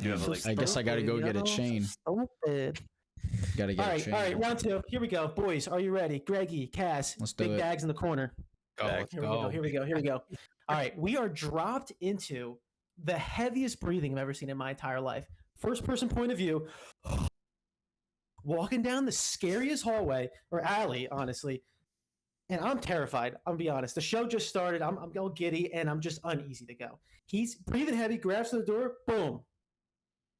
You have So like I guess I gotta go get a yo, chain. stupid. Gotta get a chain. All right, round two. Here we go. Boys, are you ready? Greggy, Cass, Let's do Big it. Bags in the corner. Let's Here we go. All right, we are dropped into the heaviest breathing I've ever seen in my entire life. First person point of view, walking down the scariest hallway or alley, honestly. And I'm terrified. I'm gonna be honest. The show just started. I'm all giddy and I'm just uneasy to go. He's breathing heavy, grabs to the door, boom.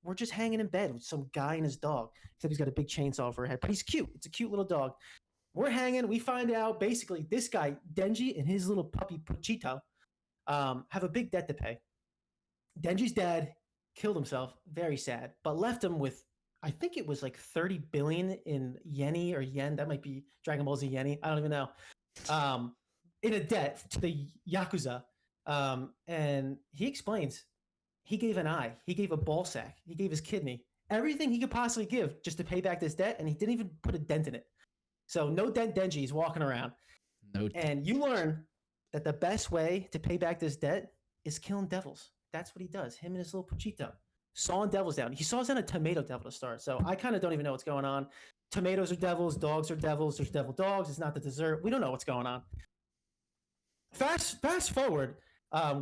We're just hanging in bed with some guy and his dog. Except he's got a big chainsaw over his head, but he's cute. It's a cute little dog. We're hanging. We find out basically this guy, Denji, and his little puppy, Pochita, have a big debt to pay. Denji's dad killed himself. Very sad. But left him with, I think it was like 30 billion in yeni or yen. That might be Dragon Ball Z yeni. I don't even know. In a debt to the Yakuza. And he explains he gave an eye, he gave a ball sack, he gave his kidney, everything he could possibly give just to pay back this debt, and he didn't even put a dent in it. So no dent Denji is walking around. And you learn that the best way to pay back this debt is killing devils. That's what he does. Him and his little Pochita. Sawing devils down. He saws down a tomato devil to start. So I kind of don't even know what's going on. Tomatoes are devils, dogs are devils, there's devil dogs, it's not the dessert. We don't know what's going on. Fast forward,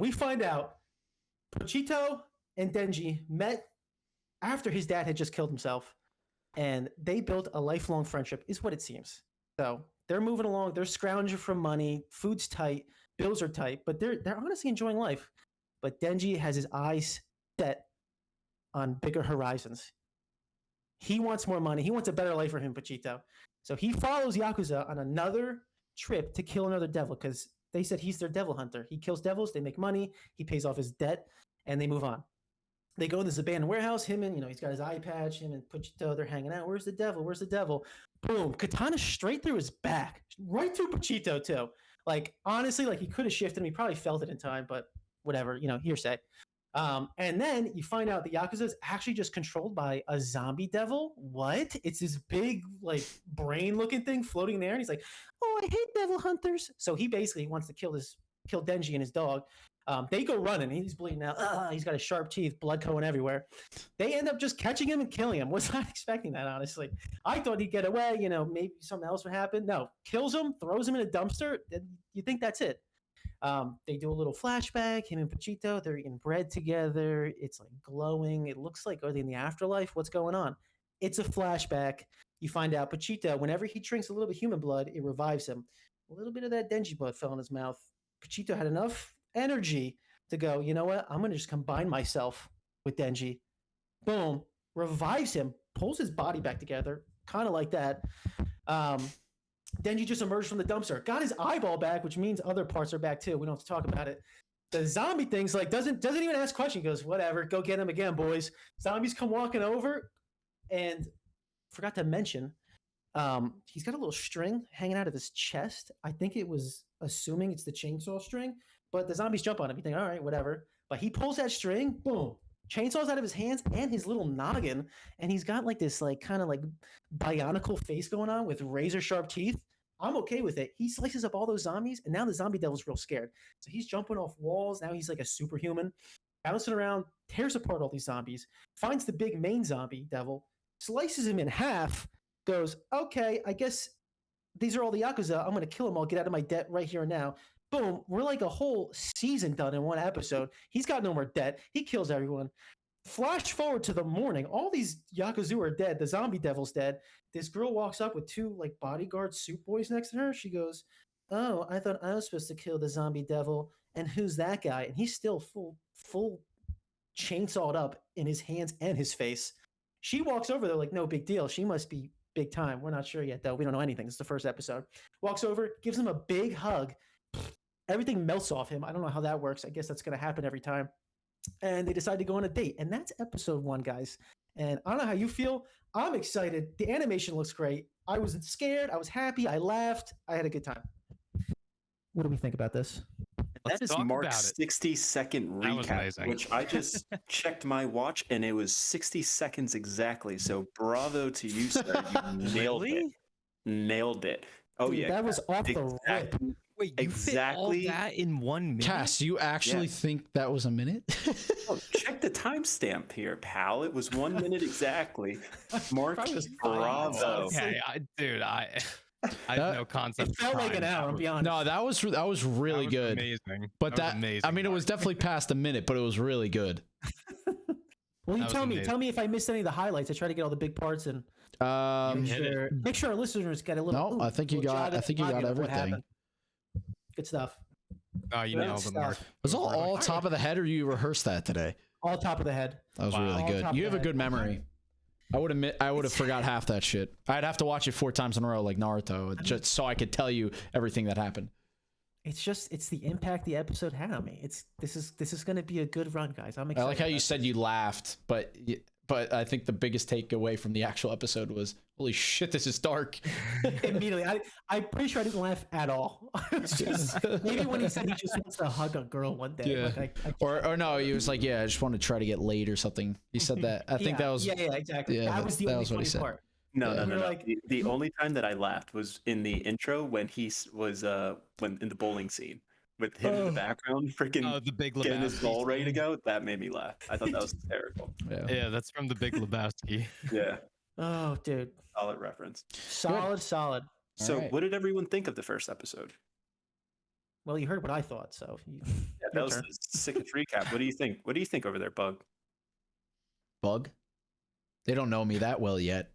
we find out Pochito and Denji met after his dad had just killed himself, and they built a lifelong friendship, is what it seems. So they're moving along, they're scrounging for money, food's tight, bills are tight, but they're honestly enjoying life. But Denji has his eyes set on bigger horizons. He wants more money. He wants a better life for him, Pochito. So he follows Yakuza on another trip to kill another devil because they said he's their devil hunter. He kills devils, they make money, he pays off his debt, and they move on. They go in this abandoned warehouse, him and, he's got his eye patch, him and Pochito, they're hanging out. Where's the devil? Where's the devil? Boom, katana straight through his back, right through Pochito too. Like, honestly, like he could have shifted him. He probably felt it in time, but whatever, hearsay. And then you find out the Yakuza is actually just controlled by a zombie devil. What? It's this big, like, brain-looking thing floating in the air, and he's like, "Oh, I hate devil hunters." So he basically wants to kill Denji and his dog. They go running. He's bleeding out. He's got his sharp teeth, blood going everywhere. They end up just catching him and killing him. Was not expecting that, honestly. I thought he'd get away. Maybe something else would happen. No, kills him, throws him in a dumpster. You think that's it? They do a little flashback. Him and Pochito, they're eating bread together. It's like glowing. It looks like, are they in the afterlife? What's going on? It's a flashback. You find out Pochito, whenever he drinks a little bit of human blood, it revives him. A little bit of that Denji blood fell in his mouth. Pochito had enough energy to go, you know what? I'm going to just combine myself with Denji. Boom. Revives him. Pulls his body back together. Kind of like that. Denji just emerged from the dumpster. Got his eyeball back, which means other parts are back too. We don't have to talk about it. The zombie thing's like, doesn't even ask questions. He goes, whatever. Go get him again, boys. Zombies come walking over. And forgot to mention, he's got a little string hanging out of his chest. I think it was assuming it's the chainsaw string, but the zombies jump on him. You think, all right, whatever. But he pulls that string, boom, chainsaws out of his hands and his little noggin, and he's got like this like kind of like bionicle face going on with razor sharp teeth. I'm okay with it. He slices up all those zombies, and now the zombie devil's real scared. So he's jumping off walls. Now he's like a superhuman, bouncing around, tears apart all these zombies, finds the big main zombie devil, slices him in half, goes, okay, I guess these are all the Yakuza. I'm going to kill them all, get out of my debt right here and now. Boom, we're like a whole season done in one episode. He's got no more debt. He kills everyone. Flash forward to the morning. All these Yakuza are dead. The zombie devil's dead. This girl walks up with two like bodyguard suit boys next to her. She goes, oh, I thought I was supposed to kill the zombie devil. And who's that guy? And he's still full chainsawed up in his hands and his face. She walks over there like, no big deal. She must be big time. We're not sure yet, though. We don't know anything. It's the first episode. Walks over, gives him a big hug. Everything melts off him. I don't know how that works. I guess that's going to happen every time. And they decide to go on a date. And that's episode 1, guys. And I don't know how you feel. I'm excited. The animation looks great. I wasn't scared. I was happy. I laughed. I had a good time. What do we think about this? Let's That is talk Mark's about it. 60-second That was recap, amazing. which I just checked my watch, and it was 60 seconds exactly. So bravo to you, sir. You nailed it. Really? Nailed it. Oh, Dude, yeah. that was off the Exact rip. Wait, you exactly fit all that in 1 minute? Cass, you actually think that was a minute? Oh, check the timestamp here, pal. It was 1 minute exactly. Mark, Probably was 5 minutes, bravo. honestly. Okay, I have no concept. It felt like an hour. I'll be honest. No, that was really good. Amazing. But that was amazing, I mean, it was Mark. definitely past a minute, but it was really good. Well, you That was tell me amazing. if I missed any of the highlights. I try to get all the big parts and hit it. make sure our listeners get a little. No, I think you got everything. Good stuff. Oh, you Good nailed it, Mark. stuff. Was all top of the head, or you rehearsed that today? All top of the head. That was Wow. really All good. top You of have a the good head. memory. I would admit I would have forgot half that shit. I'd have to watch it 4 times in a row like Naruto, just so I could tell you everything that happened. It's the impact the episode had on me. This is going to be a good run, guys. I'm I excited. like how you about said you laughed, but I think the biggest takeaway from the actual episode was, holy shit, this is dark. this. Immediately. I'm pretty sure I didn't laugh at all. It's just, maybe when he said he just wants to hug a girl one day. Yeah. Like Or no, he was like, yeah, I just want to try to get laid or something. He said that. I think that was yeah, exactly. yeah, that was the that only was what he funny said. part. No, Yeah. no, no, We're no. like- The only time that I laughed was in the intro when he was when in the bowling scene with him in the background, freaking Oh, the Big getting his Lebowski. ball ready to go. That made me laugh. I thought that was hysterical. Yeah. Yeah, that's from the Big Lebowski. Yeah, Oh, dude. solid reference. Solid. So, right. what did everyone think of the first episode? Well, you heard what I thought, so Yeah, that Your was turn. the sickest recap. What do you think? What do you think over there, Bug? Bug. They don't know me that well yet.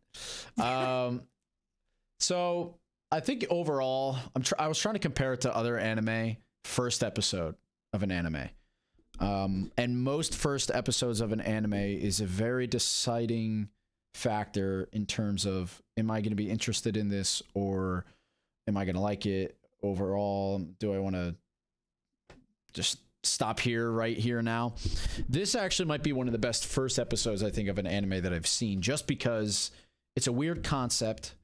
So I think overall, I was trying to compare it to other anime first episode of an anime. And most first episodes of an anime is a very deciding factor in terms of, am I going to be interested in this, or am I going to like it overall? Do I want to just stop here, right here now? This actually might be one of the best first episodes, I think, of an anime that I've seen, just because it's a weird concept.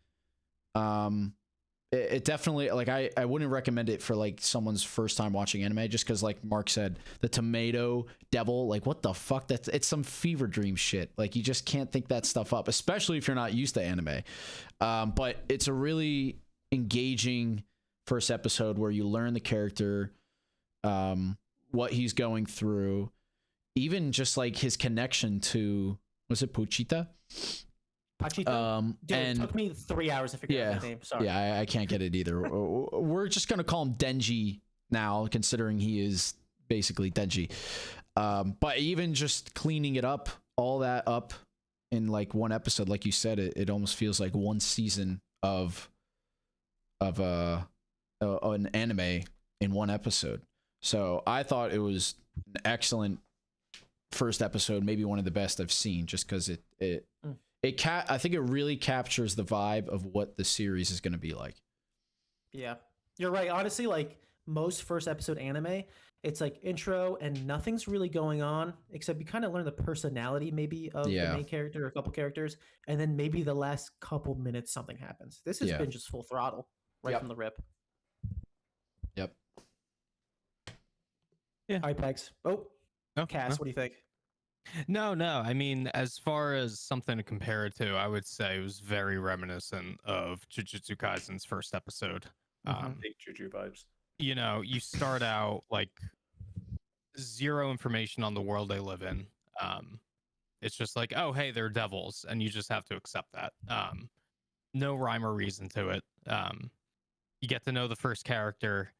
It definitely, like, I wouldn't recommend it for like someone's first time watching anime, just because, like Mark said, the tomato devil, like, what the fuck? It's some fever dream shit. Like, you just can't think that stuff up, especially if you're not used to anime. But it's a really engaging first episode where you learn the character, what he's going through, even just like his connection to, was it Pochita? Pochita. Dude, and it took me 3 hours to figure out his name. Sorry. yeah, I can't get it either. We're just gonna call him Denji now, considering he is basically Denji. But even just cleaning it up, all that up in like one episode, like you said, it almost feels like one season of an anime in one episode. So I thought it was an excellent first episode, maybe one of the best I've seen, just because I think it really captures the vibe of what the series is going to be like. Yeah, you're right. Honestly, like most first episode anime, it's like intro and nothing's really going on except you kind of learn the personality maybe of the main character or a couple characters, and then maybe the last couple minutes something happens. This has been just full throttle right from the rip. Yep. Yeah. All right, Pegs. Oh, No, Cass, no. what do you think? No. I mean, as far as something to compare it to, I would say it was very reminiscent of Jujutsu Kaisen's first episode. Big Juju vibes. You know, you start out like zero information on the world they live in. It's just like, oh, hey, they're devils, and you just have to accept that. No rhyme or reason to it. You get to know the first character,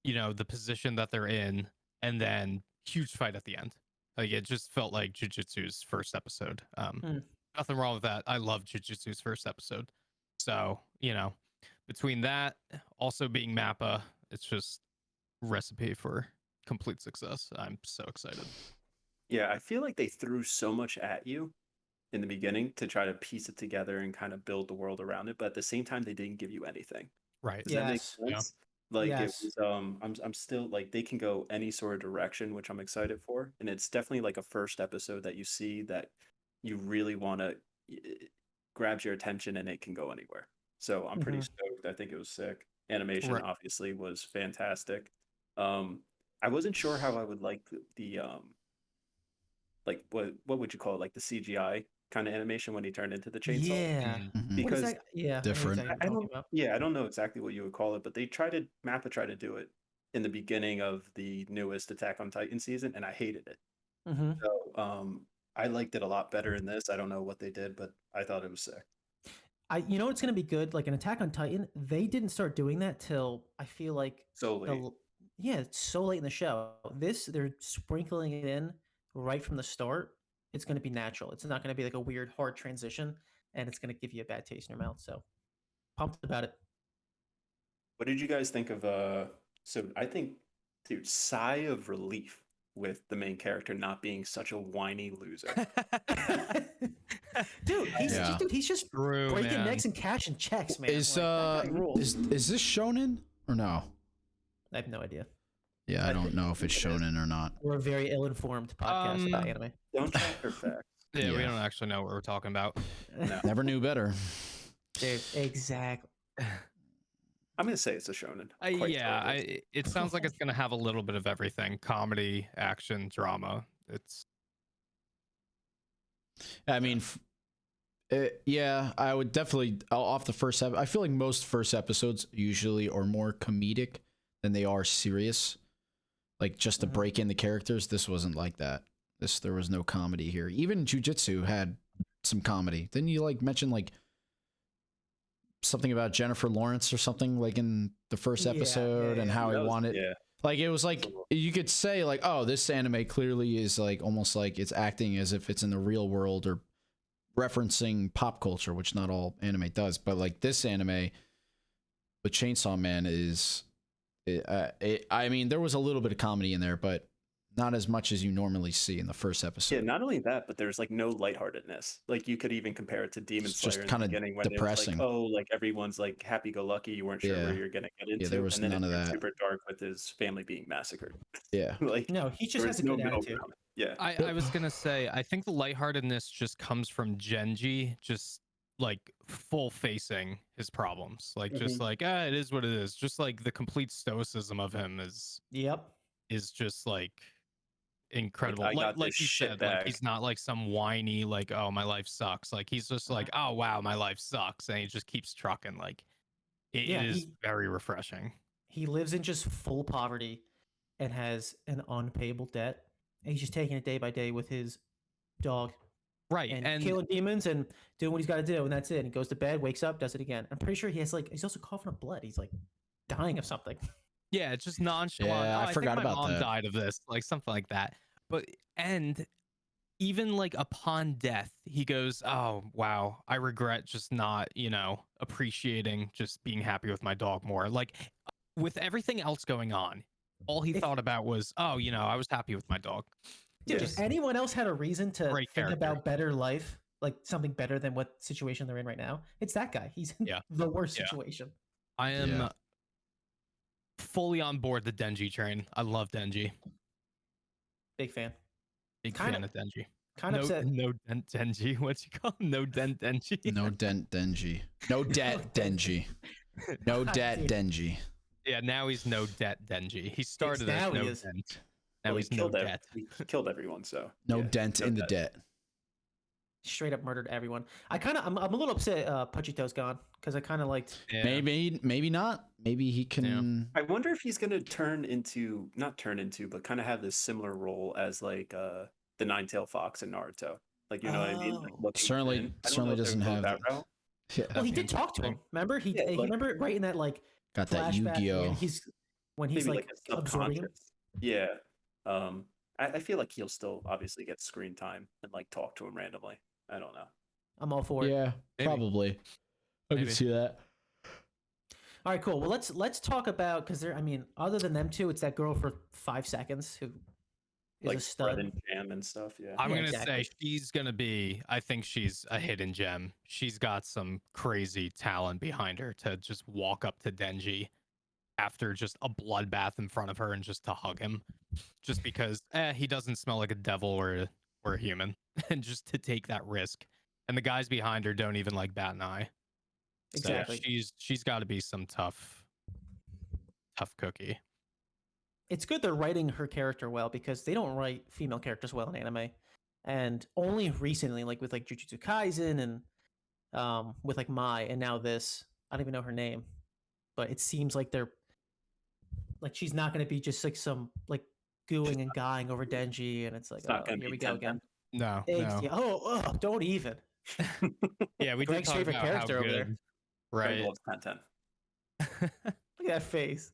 you know, the position that they're in, and then huge fight at the end. Like, it just felt like Jujutsu's first episode. Nothing wrong with that. I love Jujutsu's first episode. So, you know, between that, also being Mappa, it's just recipe for complete success. I'm so excited. Yeah, I feel like they threw so much at you in the beginning to try to piece it together and kind of build the world around it, but at the same time, they didn't give you anything. Right. Does that make Yes. sense? Like Yes. it was, I'm still like they can go any sort of direction, which I'm excited for, and it's definitely like a first episode that you see that you really want to grabs your attention and it can go anywhere. So I'm pretty stoked. I think it was sick. Animation Right. obviously was fantastic. I wasn't sure how I would like the like what would you call it, like the CGI kind of animation when he turned into the chainsaw. Yeah. Mm. Mhm. What is Because that? Yeah, I know Different. exactly what I you're don't, talking about. yeah, I don't know exactly what you would call it, but Mappa tried to do it in the beginning of the newest Attack on Titan season, and I hated it. Hmm. So I liked it a lot better in this. I don't know what they did, but I thought it was sick. You know it's gonna be good. Like an Attack on Titan, they didn't start doing that till I feel like So late. yeah, it's so late in the show. This they're sprinkling it in right from the start. It's gonna be natural. It's not gonna be like a weird hard transition, and it's gonna give you a bad taste in your mouth. So pumped about it. What did you guys think of so I think, dude, sigh of relief with the main character not being such a whiny loser. Dude, Yeah. he's just True, breaking man. necks and cashing checks, man. Is Like, that guy rules. is this shonen or no? I have no idea. Yeah, I don't know if it's shonen or not. We're a very ill-informed podcast about anime. Don't track your facts. Yeah, we Yeah. don't actually know what we're talking about. No. Never knew better. Dude, exactly. I'm gonna say it's a shonen. Quite Yeah, totally. it sounds like it's gonna have a little bit of everything: comedy, action, drama. It's I mean, yeah, I would definitely off the first I feel like most first episodes usually are more comedic than they are serious. Like just to Mhm. break in the characters, this wasn't like that. There was no comedy here. Even Jujutsu had some comedy. Didn't you like mention like something about Jennifer Lawrence or something like in the first Yeah, episode yeah, and yeah. how he That was- wanted yeah. like it was like you could say like, oh, this anime clearly is like almost like it's acting as if it's in the real world or referencing pop culture, which not all anime does. But like this anime with Chainsaw Man is, I mean, there was a little bit of comedy in there, but not as much as you normally see in the first episode. Yeah, not only that, but there's like no lightheartedness. Like you could even compare it to Demon It's just Slayer in kinda the beginning when depressing. it was like, oh, like everyone's like happy-go-lucky. You weren't sure Yeah. where you're gonna get into. there was and then none it of turned that. super dark with his family being massacred. Yeah. Like No, he just there has was a no good middle attitude. ground. Yeah. I was gonna say, I think the lightheartedness just comes from Genji just like full facing his problems. Like just like, it is what it is. Just like the complete stoicism of him Yep. is just like incredible. I got Like this you shit said, like bag. he's not like some whiny, like, oh my life sucks. Like he's just like, oh wow, my life sucks. And he just keeps trucking. Like Yeah, it is very refreshing. He lives in just full poverty and has an unpayable debt. And he's just taking it day by day with his dog Right. and killing demons and doing what he's got to do. And that's it. And he goes to bed, wakes up, does it again. I'm pretty sure he has he's also coughing up blood. He's like dying of something. yeah, it's just nonchalant. Yeah, "Oh, I think forgot my about mom that." died of this, like something like that. But and even like upon death, he goes, oh wow, I regret just not, appreciating just being happy with my dog more. Like with everything else going on, all he If- thought about was, oh, I was happy with my dog. Dude, Yes. if anyone else had a reason to Great think character. about better life, like something better than what situation they're in right now, it's that guy. He's in Yeah. the worst Yeah. situation. I am Yeah. fully on board the Denji train. I love Denji. Big fan. Big Kinda- fan of Denji. Kind of upset. No dent Denji. What you call him? No dent Denji? No dent Denji. No debt Denji. No God debt damn. Denji. Yeah, now he's no debt Denji. He started now as he no is. dent. Now Well, he's no debt. he killed everyone, so No yeah, dent no in the debt. debt. Straight up murdered everyone. I'm a little upset Pochito's gone because I kind of liked. Yeah. Maybe not. Maybe he can. I wonder if he's gonna not turn into, but kind of have this similar role as like the Nine-Tailed Fox in Naruto. Like you know what I mean? Like, Oh. looking Certainly- thin. I don't certainly know if they're doesn't going have that the- route. Yeah. Well, he That'd be did talk to him. interesting. Remember Yeah, like- remember right in that like Got that flashback Yu-Gi-Oh. when he's Maybe like a absorbing him. subconscious. Yeah. I feel like he'll still obviously get screen time and like talk to him randomly. I don't know. I'm all for it. Yeah, Maybe. probably. I Maybe. can see that. All right, cool. Well, let's talk about because I mean, other than them two, it's that girl for 5 seconds who is Like a stud. Fred and Jam and stuff. Yeah. I'm Yeah, gonna exactly. say she's gonna be. I think she's a hidden gem. She's got some crazy talent behind her to just walk up to Denji after just a bloodbath in front of her and just to hug him, just because he doesn't smell like a devil or a human, and just to take that risk. And the guys behind her don't even like bat an eye. So Exactly. she's got to be some tough cookie. It's good they're writing her character well because they don't write female characters well in anime. and only recently, like with like Jujutsu Kaisen and with like Mai, and now this. I don't even know her name, but it seems like they're like she's not going to be just like some like gooing and guying over Denji, and it's like, It's not oh, going to here be we go 10 again. No, Yeah, oh, don't even. Yeah, we did Greg's talk favorite about character how over there. good, Greg right? loves 10. Look at that face.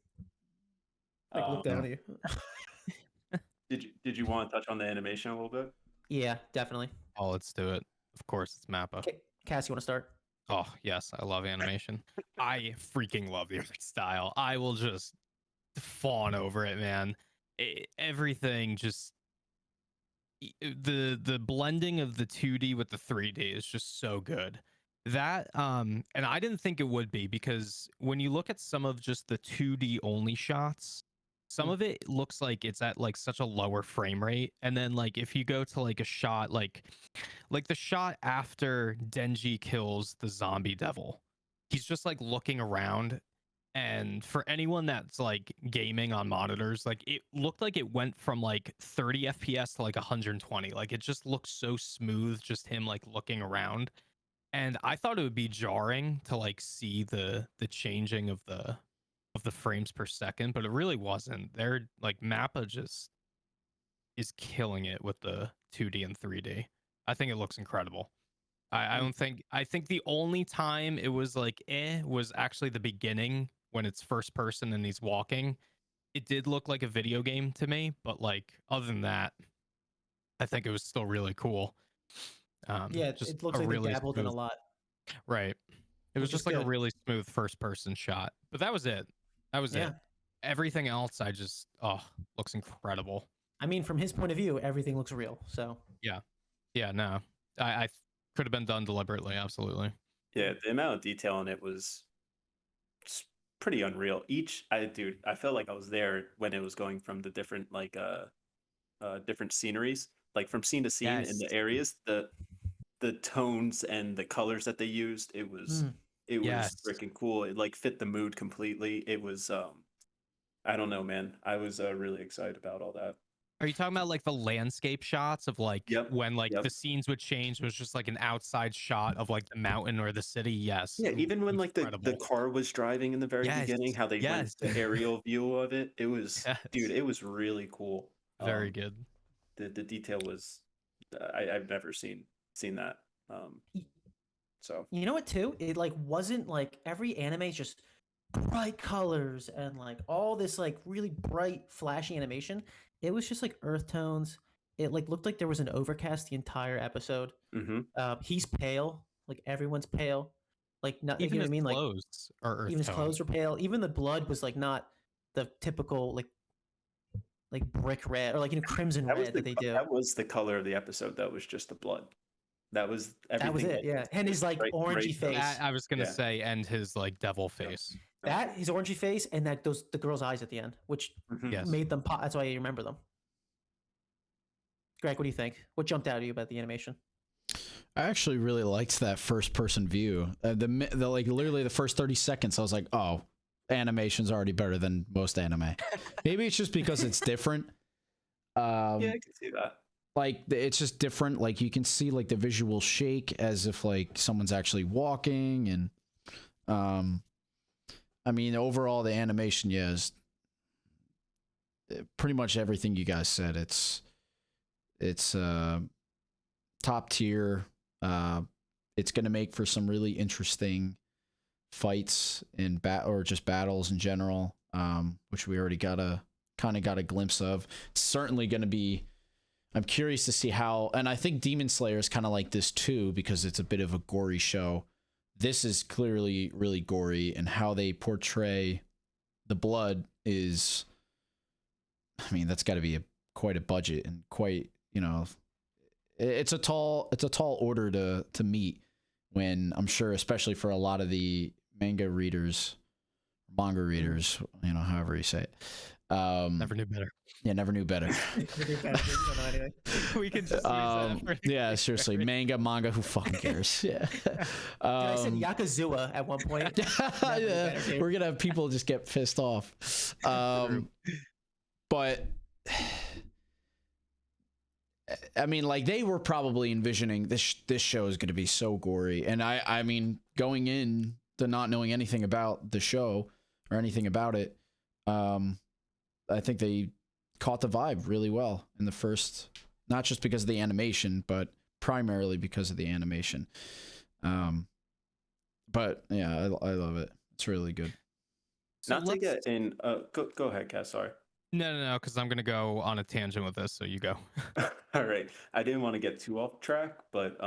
Like look down at you. Did you want to touch on the animation a little bit? Yeah, definitely. Oh, let's do it. Of course, it's Mappa. Cass, you want to start? Oh, yes, I love animation. I freaking love the art style. I will just fawn over it, man. Everything just the blending of the 2D with the 3D is just so good. That and I didn't think it would be, because when you look at some of just the 2D only shots, some of it looks like it's at like such a lower frame rate, and then like if you go to like a shot like the shot after Denji kills the zombie devil, he's just like looking around, and for anyone that's like gaming on monitors, like it looked like it went from like 30 FPS to like 120. Like it just looks so smooth, just him like looking around. And I thought it would be jarring to like see the changing of the frames per second, but it really wasn't. They're like Mappa just is killing it with the 2D and 3D. I think it looks incredible. I don't think I think the only time it was like was actually the beginning when it's first person and he's walking. It did look like a video game to me, but like other than that, I think it was still really cool. Yeah, Just it looks a like they really dabbled in a smooth, lot. right. It was Which is just like a good. really smooth first person shot. But that was it. That was Yeah. it. Everything else I just looks incredible. I mean, from his point of view, everything looks real. So Yeah, no. I could have been done deliberately, absolutely. Yeah, the amount of detail in it was pretty unreal. I felt like I was there when it was going from the different like different sceneries, like from scene to scene in Yes. the areas, the tones and the colors that they used, it was Yes. freaking cool. It like fit the mood completely. It was I don't know, man. I was really excited about all that. Are you talking about like the landscape shots of like Yep, when like yep. the scenes would change? It was just like an outside shot of like the mountain or the city. Yes. Yeah, even when like the Incredible. car was driving in the very Yes, beginning, how they went yes. the aerial view of it, it was dude, Yes. it was really cool. Very good. The detail was I've never seen that. So you know what too? It like wasn't like every anime is just bright colors and like all this like really bright flashy animation. It was just like earth tones. It like looked like there was an overcast the entire episode. He's pale, like everyone's pale, like not Even you know what I his mean, like clothes are earth even his tone. clothes were pale. Even the blood was like not the typical like brick red or like crimson red that they do. that was the color of the episode. That was just the blood. That was everything. That was it, yeah. And his like orangey face. That, I was gonna Yeah. say, and his like devil face. That his orangey face and that the girl's eyes at the end, which Yes. made them pop. That's why you remember them. Greg, what do you think? What jumped out at you about the animation? I actually really liked that first person view. The like literally the first 30 seconds, I was like, oh, animation's already better than most anime. Maybe it's just because it's different. Yeah, I can see that. Like it's just different. Like you can see like the visual shake as if like someone's actually walking, and I mean overall the animation, yeah, is pretty much everything you guys said. It's top tier. It's gonna make for some really interesting fights in or just battles in general, which we already got a glimpse of. It's certainly gonna be. I'm curious to see how, and I think Demon Slayer is kind of like this too, because it's a bit of a gory show. This is clearly really gory, and how they portray the blood is, I mean, that's got to be quite a budget and quite, it's a tall order to meet, when I'm sure, especially for a lot of the manga readers, however you say it. Never knew better. Yeah, never knew better. We can just use that. Yeah, seriously, manga. Who fucking cares? Yeah. I said Yakuza at one point. Yeah, we're gonna have people just get pissed off. But I mean, like they were probably envisioning this show is going to be so gory, and I mean, going in to not knowing anything about the show or anything about it, I think they caught the vibe really well in the first, not just because of the animation, but primarily because of the animation. But yeah, I love it. It's really good. So Not to get in. Go ahead, Cass. Sorry. No, because I'm gonna go on a tangent with this. So you go. All right. I didn't want to get too off track, but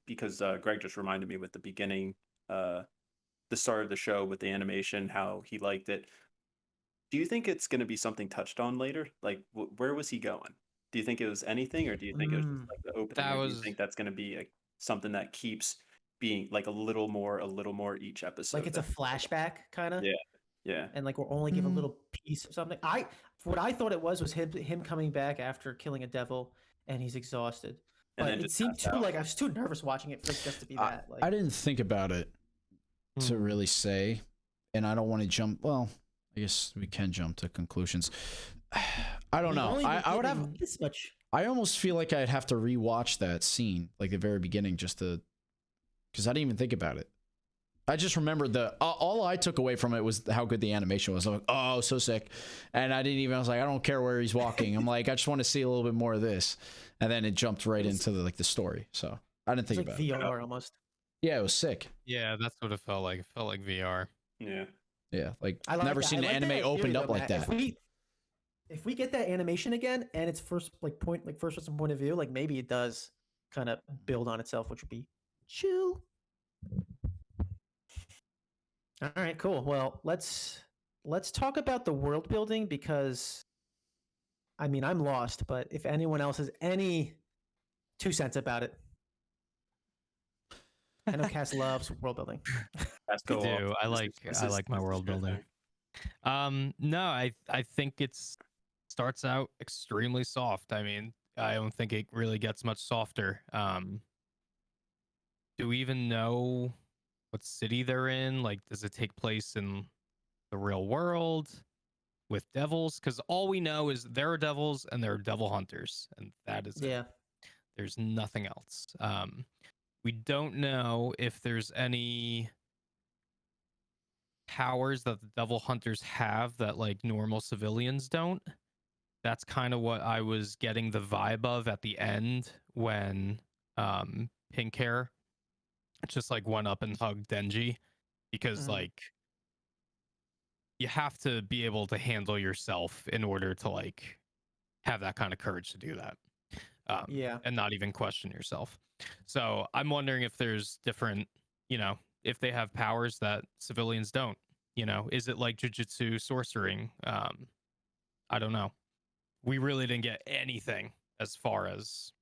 because Greg just reminded me with the beginning, the start of the show with the animation, how he liked it. Do you think it's going to be something touched on later? Like, where was he going? Do you think it was anything, or do you think it was just like the opening? That Or do you was think that's going to be something that keeps being like a little more each episode? Like it's a flashback kind of. Yeah, yeah. And like we'll only give a little piece of something. What I thought it was him coming back after killing a devil and he's exhausted. And But then it just seemed passed too out. like I was too nervous watching it for it just to be that. Like I didn't think about it to really say, and I don't want to jump. Well, I guess we can jump to conclusions. I don't know. I would have this much. I almost feel like I'd have to rewatch that scene, like the very beginning, just to, because I didn't even think about it. I just remembered all I took away from it was how good the animation was. I'm like, oh, so sick. And I was like, I don't care where he's walking. I'm like, I just want to see a little bit more of this. And then it jumped right into the story. So I didn't think It's about like it. VR almost. Yeah, it was sick. Yeah, that's what it felt like. It felt like VR. Yeah. Yeah, like I like never that. seen I an like anime that opened theory, up though, like Matt. that. If we get that animation again and it's first person point of view, like maybe it does kind of build on itself, which would be chill. All right, cool. Well, let's talk about the world building because I mean I'm lost, but if anyone else has any 2 cents about it, I know Cass loves world building. Let's I go do. off. I like my world your building. thing. No, I think starts out extremely soft. I mean, I don't think it really gets much softer. Do we even know what city they're in? Like, does it take place in the real world with devils? Because all we know is there are devils and there are devil hunters, and that is it. Yeah. There's nothing else. We don't know if there's any powers that the devil hunters have that like normal civilians don't. That's kind of what I was getting the vibe of at the end when pink hair just like went up and hugged Denji, because like you have to be able to handle yourself in order to like have that kind of courage to do that. Yeah. And not even question yourself. So I'm wondering if there's different, if they have powers that civilians don't. Is it like jujutsu sorcering? I don't know. We really didn't get anything as far as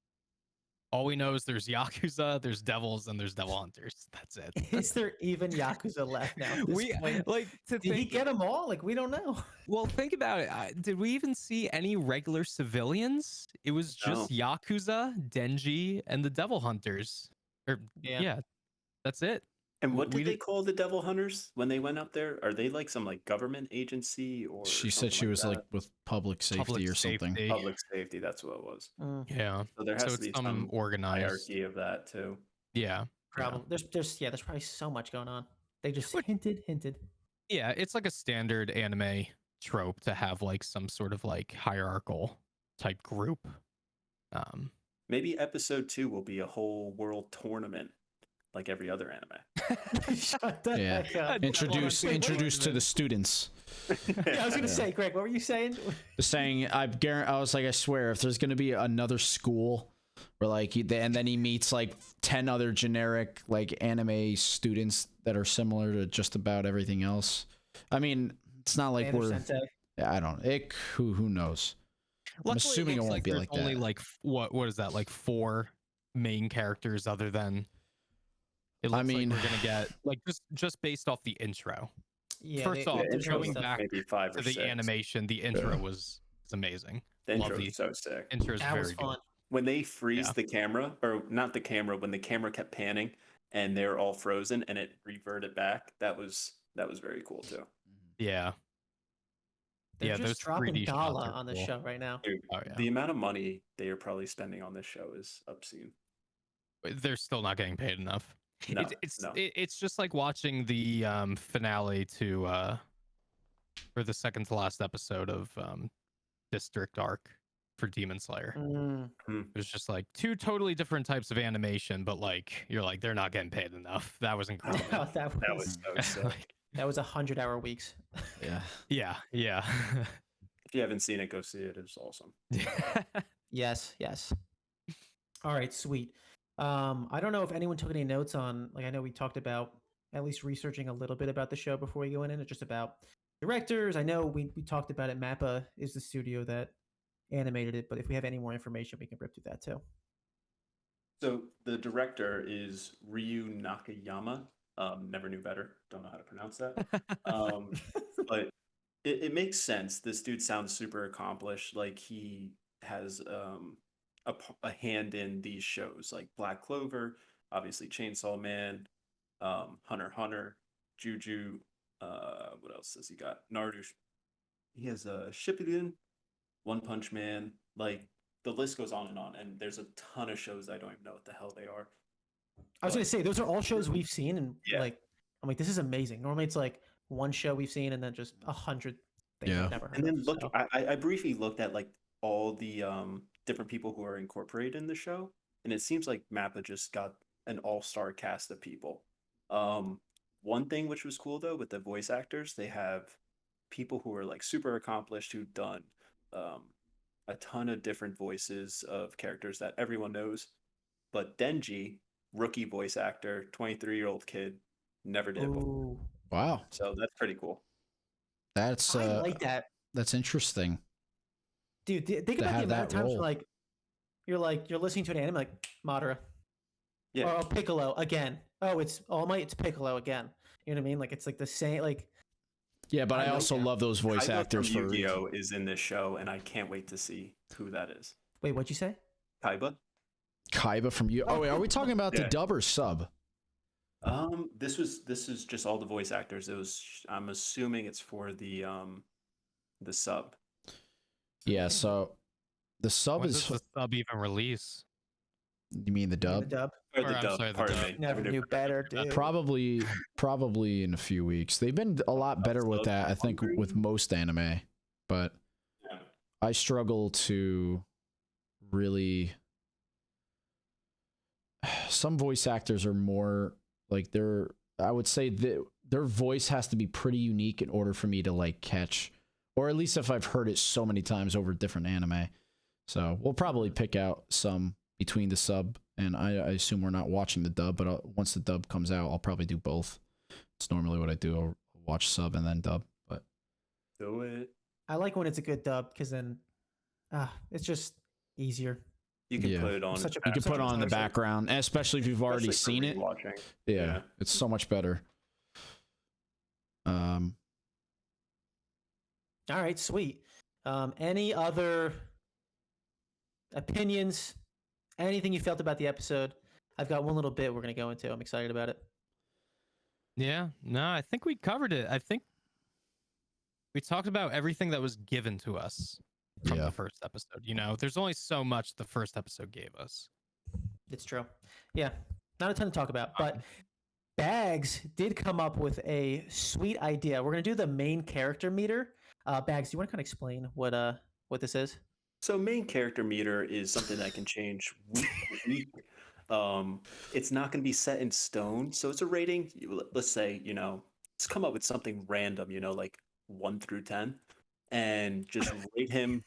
all we know is there's Yakuza, there's devils, and there's devil hunters. That's it. Is there even Yakuza left now? At this We point? like to Did he think. get them all? Like we don't know. Well, think about it. Did we even see any regular civilians? It was just Yakuza, Denji, and the devil hunters. Or yeah, that's it. And what did they call the devil hunters when they went up there? Are they like some like government agency or? She said she was like with public safety or something. Public safety, that's what it was. Yeah. So there has to be some organized hierarchy of that too. Yeah. Problem. There's probably so much going on. They just hinted. Yeah, it's like a standard anime trope to have like some sort of like hierarchical type group. Maybe episode 2 will be a whole world tournament like every other anime. Shut the heck up. Introduce to the students. Yeah, I was gonna say, Greg, what were you saying? Saying I was like, I swear, if there's gonna be another school where like and then he meets like 10 other generic like anime students that are similar to just about everything else. I mean, it's not like I don't. Who knows? Luckily, I'm assuming it won't be like that. Only like what is that? Like 4 main characters other than. It looks like we're gonna get like just based off the intro. Yeah, First off, going back maybe 5 or to the 6. animation, the intro was amazing. The intro is so sick. Intro is very fun. good. When they freeze the camera, or not the camera, when the camera kept panning and they're all frozen and it reverted back, that was very cool too. Yeah. They're Yeah, just those dropping 3D shots Gala are on this cool. show right now. Dude, Oh, yeah. the amount of money they are probably spending on this show is obscene. They're still not getting paid enough. No, no. It's just like watching the finale to or the second to last episode of District Arc for Demon Slayer. Mm. Mm. It was just like two totally different types of animation, but like you're like they're not getting paid enough. That was incredible. that That was so sick. Like, that was 100-hour weeks. Yeah. yeah. If you haven't seen it, go see it. It's awesome. Yes. All right, sweet. I don't know if anyone took any notes on, like, I know we talked about at least researching a little bit about the show before we go in, and it's just about directors. I know we talked about it. Mappa is the studio that animated it, but if we have any more information, we can rip through that too. So the director is Ryu Nakayama. Never knew better. Don't know how to pronounce that. But it makes sense. This dude sounds super accomplished. Like he has a hand in these shows like Black Clover, obviously Chainsaw Man, Hunter x Hunter, Juju. What else has he got? Naruto. He has Shippuden, One Punch Man. Like the list goes on, and there's a ton of shows I don't even know what the hell they are. I was going to say, those are all shows we've seen, and Yeah. like, I'm like, this is amazing. Normally it's like one show we've seen and then just 100 things Yeah. I've never heard And then of. look, So. I briefly looked at like all the different people who are incorporated in the show, and it seems like Mappa just got an all-star cast of people. One thing which was cool though with the voice actors, they have people who are like super accomplished who've done a ton of different voices of characters that everyone knows. But Denji, rookie voice actor, 23-year-old kid, never did it before. Ooh, Wow. So that's pretty cool. That's I like that. that's interesting. Dude, think to about the have amount that of times role. you're listening to an anime like Madara. Yeah. Or Piccolo again. Oh, it's All Might, it's Piccolo again. You know what I mean? Like it's like the same like Yeah, but I I like also that. love those voice Kaiba actors from for a reason. Yu-Gi-Oh is in this show, and I can't wait to see who that is. wait, what'd you say? Kaiba. Kaiba from you. Oh, wait, are we talking about the Yeah. dub or sub? This is just all the voice actors. It was. I'm assuming it's for the sub. Yeah, so the sub When is. does the sub even release? You mean the The dub? dub. Or Or, the I'm dub. sorry, the Pardon dub. me. Never knew better, dude. Probably in a few weeks. They've been a lot better with that, I think, with most anime. But Yeah. I struggle to really. Some voice actors are more like I would say that their voice has to be pretty unique in order for me to like catch, or at least if I've heard it so many times over different anime. So we'll probably pick out some between the sub, and I assume we're not watching the dub, but once the dub comes out, I'll probably do both. It's normally what I do. I'll watch sub and then dub. But Do it. I like when it's a good dub because then it's just easier. You can Yeah. put it on. Such a- you can Such put a it on in the pleasure. background, especially if you've already seen it. Watching. Yeah, Yeah. it's so much better. All right, sweet. Any other opinions? Anything you felt about the episode? I've got one little bit we're gonna go into. I'm excited about it. Yeah, no, I think we covered it. I think we talked about everything that was given to us from Yeah. the first episode. You know, there's only so much the first episode gave us. It's true. Yeah, not a ton to talk about, but Bags did come up with a sweet idea. We're gonna do the main character meter. Bags, do you want to kind of explain what this is? So main character meter is something that can change week to week. It's not going to be set in stone. So it's a rating. Let's say, let's come up with something random, like 1 through 10, and just rate him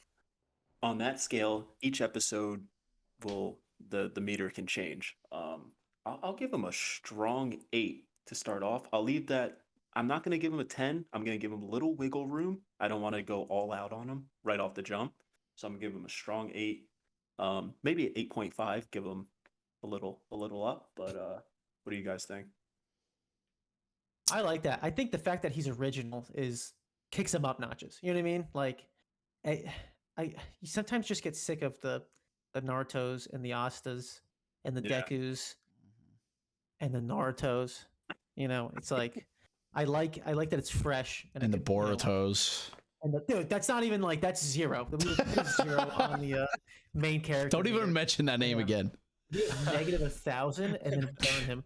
on that scale. Each episode the meter can change. I'll give him a strong 8 to start off. I'll leave that. I'm not going to give him a 10. I'm going to give him a little wiggle room. I don't want to go all out on him right off the jump. So I'm going to give him a strong 8. Maybe an 8.5. Give him a little up. But what do you guys think? I like that. I think the fact that he's original kicks him up notches. You know what I mean? Like, you sometimes just get sick of the Narutos and the Astas and the Yeah. Dekus and the Narutos. It's like I like that it's fresh and the it can, Borutos. And dude, that's not even like that's zero. We would put zero on the main character. Don't even mention that name again. Negative 1,000 and then burn him.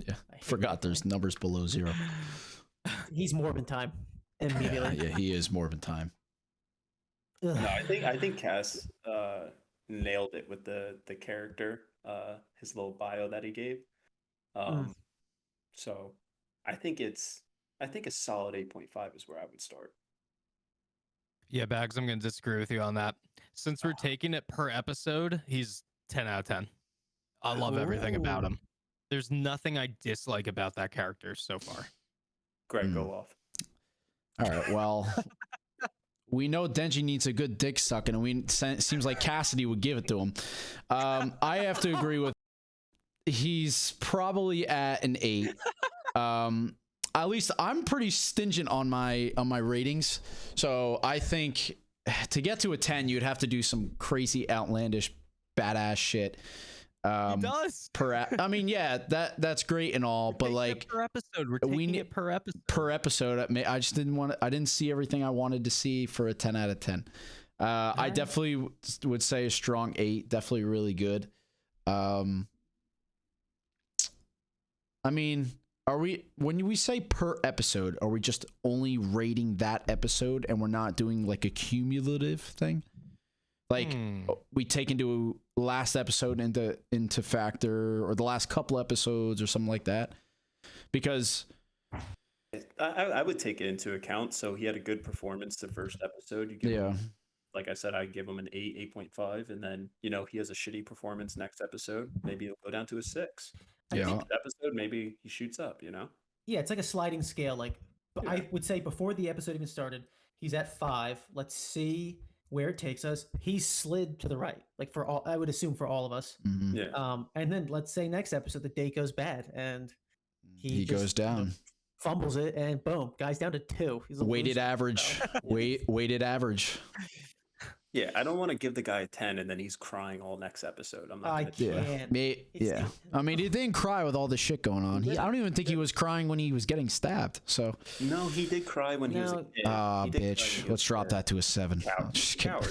Yeah, forgot there's numbers below zero. He's Morbin time immediately. Yeah, he is Morbin time. No, I think Cass nailed it with the character, his little bio that he gave. So I think a solid 8.5 is where I would start. Yeah, Bags, I'm going to disagree with you on that. Since we're taking it per episode, he's 10 out of 10. I love everything about him. There's nothing I dislike about that character so far. Greg, go off. All right, well, we know Denji needs a good dick sucking, and seems like Cassidy would give it to him. I have to agree with. He's probably at an 8. At least I'm pretty stingent on my ratings, so I think to get to a 10, you'd have to do some crazy, outlandish, badass shit. He does. I mean, yeah, that's great and all, but like per episode, we're taking it per episode. Per episode, I just I didn't see everything I wanted to see for a 10 out of 10. I definitely would say a strong 8. Definitely really good. I mean, when we say per episode, are we just only rating that episode and we're not doing like a cumulative thing? Like we take into last episode into factor, or the last couple episodes or something like that? Because I would take it into account. So he had a good performance the first episode. You give him, like I said, I'd give him an 8, 8.5, and then he has a shitty performance next episode. Maybe it'll go down to a 6. Yeah. Next episode, maybe he shoots up. Yeah, it's like a sliding scale. Like I would say before the episode even started, he's at 5. Let's see where it takes us. He's slid to the right, like I would assume for all of us. Mm-hmm. Yeah. And then let's say next episode the date goes bad and he goes down, fumbles it, and boom, guy's down to 2. He's weighted average. Weighted average. Yeah, I don't want to give the guy a 10 and then he's crying all next episode. I'm not. I can't. Yeah. I mean, he didn't cry with all this shit going on. I don't even think he was crying when he was getting stabbed. So. No, he did cry when he was a kid. Bitch. Let's drop that to a 7. Just kidding.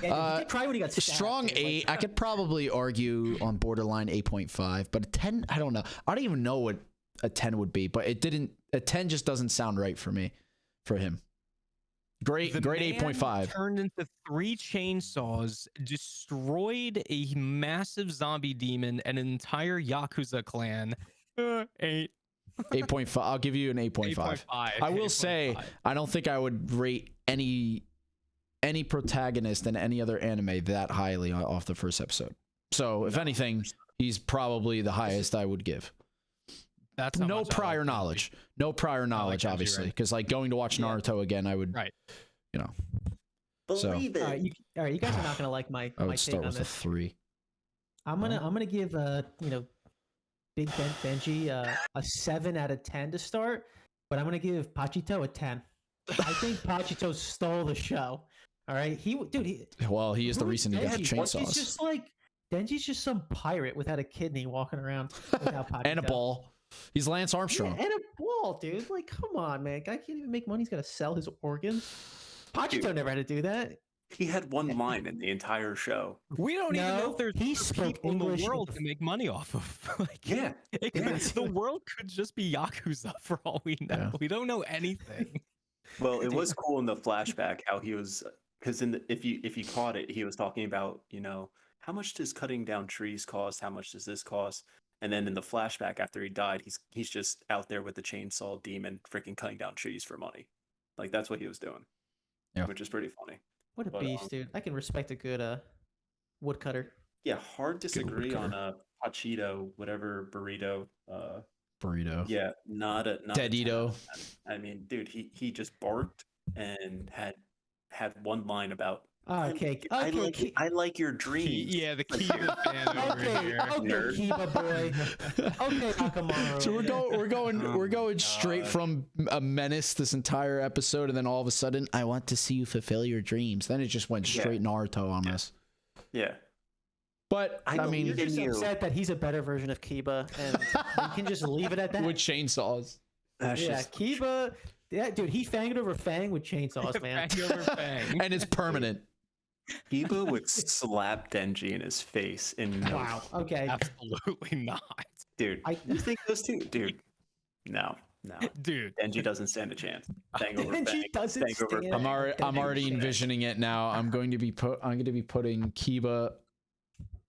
He did cry when he got stabbed. Strong 8. I could probably argue on borderline 8.5, but a 10, I don't know. I don't even know what a 10 would be, but it didn't. A 10 just doesn't sound right for me, for him. Great 8.5. Turned into 3 chainsaws, destroyed a massive zombie demon and an entire Yakuza clan. 8. 8.5. I'll give you an 8.5. I will say, I don't think I would rate any protagonist in any other anime that highly off the first episode. So, if anything, he's probably the highest I would give. That's no prior knowledge. No prior knowledge, obviously, because like going to watch Naruto again, I would, Believe it. All right, you guys are not gonna like my I would take start on with this. a 3. I'm gonna give Big Benji a 7 out of 10 to start, but I'm gonna give Pochita a 10. I think Pochito stole the show. All right, Well, he is the reason he got chainsaws. He's just like Denji's just some pirate without a kidney walking around without Pochito. And a ball. He's Lance Armstrong. Yeah, and a ball, dude. Like, come on, man. Guy can't even make money. He's got to sell his organs. Pochito never had to do that. He had one line in the entire show. We don't even know if there's people in the world to make money off of. The world could just be Yakuza for all we know. Yeah. We don't know anything. Well, it was cool in the flashback how he was, because if you caught it, he was talking about how much does cutting down trees cost? How much does this cost? And then in the flashback after he died, he's just out there with the chainsaw demon, freaking cutting down trees for money. Like that's what he was doing, which is pretty funny. What a beast, dude! I can respect a good woodcutter. Yeah, hard disagree on Pochito, whatever burrito. Burrito. Yeah, not Dedito. I mean, dude, he just barked and had one line about. Okay. I like your dreams. Yeah, the Kiba fan over here. Okay, Kiba boy. Okay, Nakamura. So we're going straight from a menace this entire episode, and then all of a sudden, I want to see you fulfill your dreams. Then it just went straight Naruto on us. Yeah. But I mean, you're just upset that he's a better version of Kiba, and you can just leave it at that. With chainsaws. Kiba. Yeah, dude, he fanged over Fang with chainsaws, man. Fang over Fang. And it's permanent. Kiba would slap Denji in his face in no Wow. Okay. Absolutely not, dude. You think those two, dude? No. dude. Denji doesn't stand a chance. Fang over Denji Fang. doesn't Fang over stand. I'm Fang. already envisioning it now. I'm going to be putting Kiba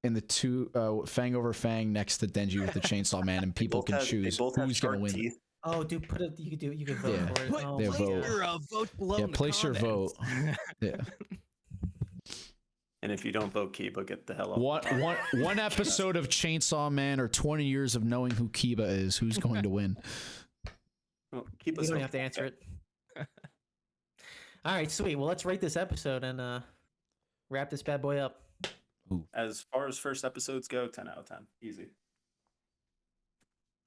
in the two Fang over Fang next to Denji with the Chainsaw Man, and people can choose who's going to win. Teeth. Oh, dude, you can vote Yeah. for it. Oh, Yeah, my vote. God. Vote below. Yeah, in the place your comments. vote. Yeah. And if you don't vote Kiba, get the hell out. One episode of Chainsaw Man or 20 years of knowing who Kiba is, who's going to win? Well, You don't have to answer it. All right, sweet. Well, let's rate this episode and wrap this bad boy up. As far as first episodes go, 10 out of 10. Easy.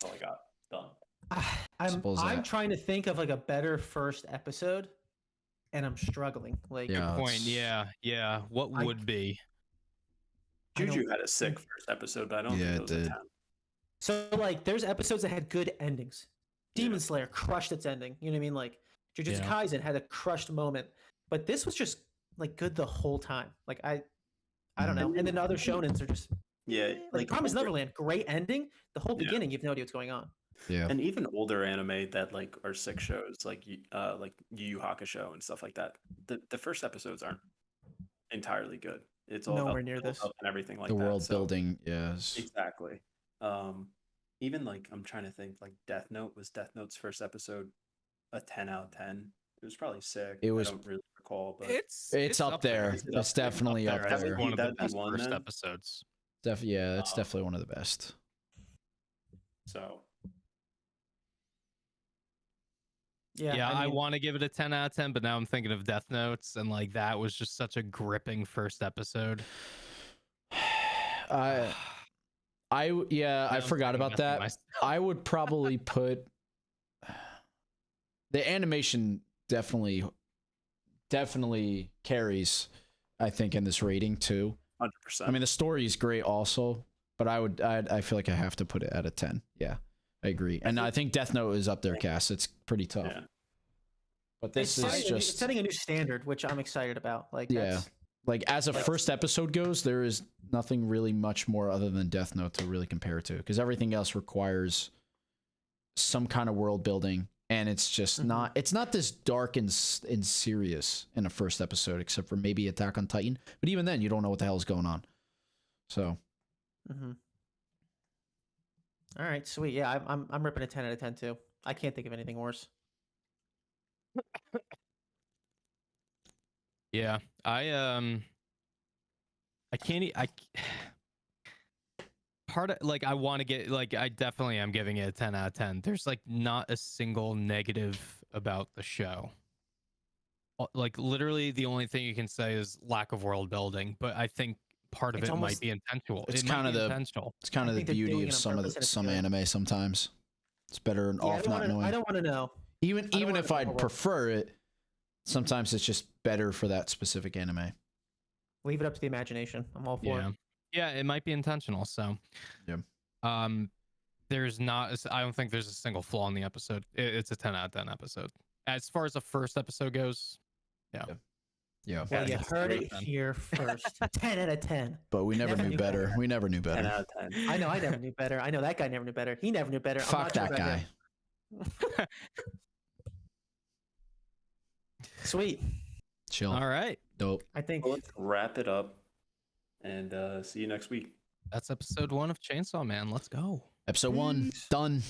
That's all I got. Done. Suppose I'm that. trying to think of like a better first episode, and I'm struggling. Like, Yeah. Point. Yeah. What I- would be? I don't- Juju had a sick first episode, but I don't Yeah, think it it was did. a 10. So like, there's episodes that had good endings. Demon Yeah. Slayer crushed its ending. You know what I mean? Like, Jujutsu Yeah. Kaisen had a crushed moment, but this was just like good the whole time. Like I don't know. And then other shonens are just Yeah, like Promised older- Neverland, great ending. The whole Yeah. beginning, you have no idea what's going on. Yeah. And even older anime that like are sick shows, like Yu Yu Hakusho and stuff like that. The first episodes aren't entirely good. It's all Nowhere about near the this. build-up and everything like The that. world So, building, yes. exactly. Even like I'm trying to think, like Death Note, was Death Note's first episode a 10 out of 10? It was probably sick. It was- I don't really recall, but It's up there. Is it It's up there? definitely up as there. One of the That'd be best one first then. episodes. Yeah, it's Oh. definitely one of the best. so Yeah, I mean, want to give it a 10 out of 10, but now I'm thinking of Death Notes, and like that was just such a gripping first episode. I Now I I'm forgot about second-guessing that. myself. I would probably put the animation definitely carries, I think, in this rating too. 100%. I mean, the story is great also, but I feel like I have to put it at a 10. Yeah, I agree. And I think Death Note is up there, Cass. It's pretty tough. yeah. But this it's is setting, just it's setting a new standard, which I'm excited about. Like, Yeah. that's, like as a Like- first episode goes, there is nothing really much more other than Death Note to really compare it to, because everything else requires some kind of world building, and it's just Mhm. it's not this dark and serious in a first episode, except for maybe Attack on Titan. But even then, you don't know what the hell is going on. So Mhm. All right, sweet. Yeah, I'm ripping a 10 out of 10 too. I can't think of anything worse. Yeah, I can't. Part of like I want to get like I definitely am giving it a 10 out of 10. There's like not a single negative about the show. Like literally the only thing you can say is lack of world building, but I think part of It's it almost- might be intentional. it's It might kind of be the intentional. it's kind I of the think they're beauty doing of it on some purpose and it's some good. anime. Sometimes it's better Yeah, off not knowing. I don't want to know. Even don't wanna if know I'd the world. prefer it, sometimes it's just better for that specific anime. Leave it up to the imagination. I'm all for Yeah, it. yeah, it might be intentional. So, Yeah. there's not. I don't think there's a single flaw in the episode. It's a 10 out of 10 episode. As far as the first episode goes, Yeah. Well, Yeah, you it's heard great it then. here first. 10 out of 10. But we never Never knew knew better. better. We never knew 10 better. out of 10. I know I never knew better. I know that guy never knew better. He never knew better. I'm Fuck not sure that about guy. him. Sweet. Chill. All right, Dope. I think Well, let's wrap it up and see you next week. that's episode 1 of Chainsaw Man. Let's go. Episode 1 done.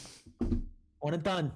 one and done.